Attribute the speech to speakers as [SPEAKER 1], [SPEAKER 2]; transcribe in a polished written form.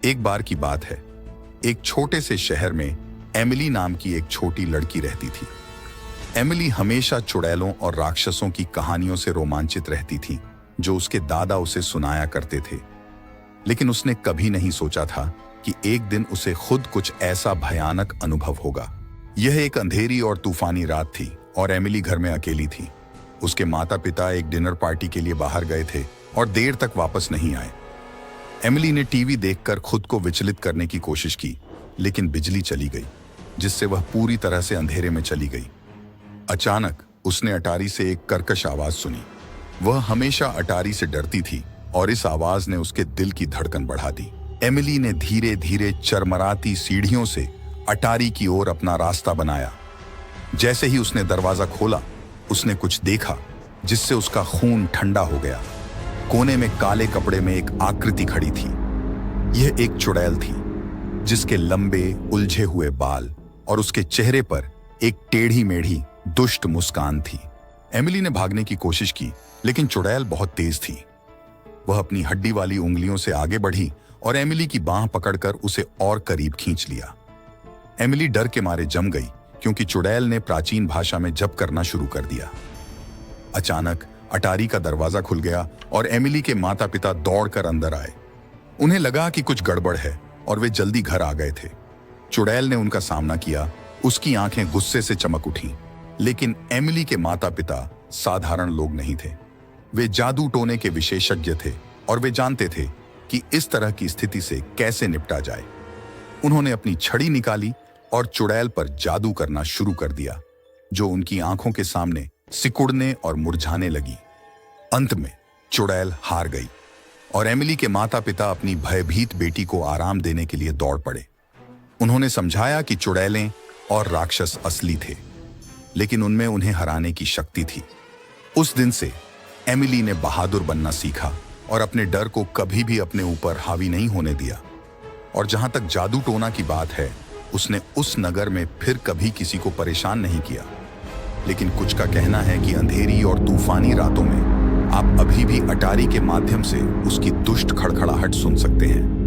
[SPEAKER 1] एक बार की बात है, एक छोटे से शहर में एमिली नाम की एक छोटी लड़की रहती थी। एमिली हमेशा चुड़ैलों और राक्षसों की कहानियों से रोमांचित रहती थी जो उसके दादा उसे सुनाया करते थे। लेकिन उसने कभी नहीं सोचा था कि एक दिन उसे खुद कुछ ऐसा भयानक अनुभव होगा। यह एक अंधेरी और तूफानी रात थी और एमिली घर में अकेली थी। उसके माता पिता एक डिनर पार्टी के लिए बाहर गए थे और देर तक वापस नहीं आए। एमिली ने टीवी देखकर खुद को विचलित करने की कोशिश की, लेकिन बिजली चली गई, जिससे वह पूरी तरह से अंधेरे में चली गई। अचानक उसने अटारी से एक कर्कश आवाज सुनी। वह हमेशा अटारी से डरती थी और इस आवाज ने उसके दिल की धड़कन बढ़ा दी। एमिली ने धीरे धीरे चरमराती सीढ़ियों से अटारी की ओर अपना रास्ता बनाया। जैसे ही उसने दरवाजा खोला, उसने कुछ देखा जिससे उसका खून ठंडा हो गया। कोने में काले कपड़े में एक आकृति खड़ी थी। यह एक चुड़ैल थी, जिसके लंबे उलझे हुए बाल और उसके चेहरे पर एक टेढ़ी मेढ़ी दुष्ट मुस्कान थी। एमिली ने भागने की कोशिश की, लेकिन चुड़ैल बहुत तेज थी। वह अपनी हड्डी वाली उंगलियों से आगे बढ़ी और एमिली की बांह पकड़कर उसे और करीब खींच लिया। एमिली डर के मारे जम गई, क्योंकि चुड़ैल ने प्राचीन भाषा में जप करना शुरू कर दिया। अचानक अटारी का दरवाजा खुल गया और एमिली के माता पिता दौड़कर अंदर आए। उन्हें लगा कि कुछ गड़बड़ है और वे जल्दी घर आ गए थे। चुड़ैल ने उनका सामना किया। उसकी आंखें गुस्से से चमक उठीं। लेकिन एमिली के माता पिता साधारण लोग नहीं थे। वे जादू टोने के विशेषज्ञ थे और वे जानते थे कि इस तरह की स्थिति से कैसे निपटा जाए। उन्होंने अपनी छड़ी निकाली और चुड़ैल पर जादू करना शुरू कर दिया, जो उनकी आंखों के सामने सिकुड़ने और मुरझाने लगी। अंत में चुड़ैल हार गई और एमिली के माता पिता अपनी भयभीत बेटी को आराम देने के लिए दौड़ पड़े। उन्होंने समझाया कि चुड़ैलें और राक्षस असली थे, लेकिन उनमें उन्हें हराने की शक्ति थी। उस दिन से एमिली ने बहादुर बनना सीखा और अपने डर को कभी भी अपने ऊपर हावी नहीं होने दिया। और जहां तक जादू टोना की बात है, उसने उस नगर में फिर कभी किसी को परेशान नहीं किया। लेकिन कुछ का कहना है कि अंधेरी और तूफानी रातों में आप अभी भी अटारी के माध्यम से उसकी दुष्ट खड़खड़ाहट सुन सकते हैं।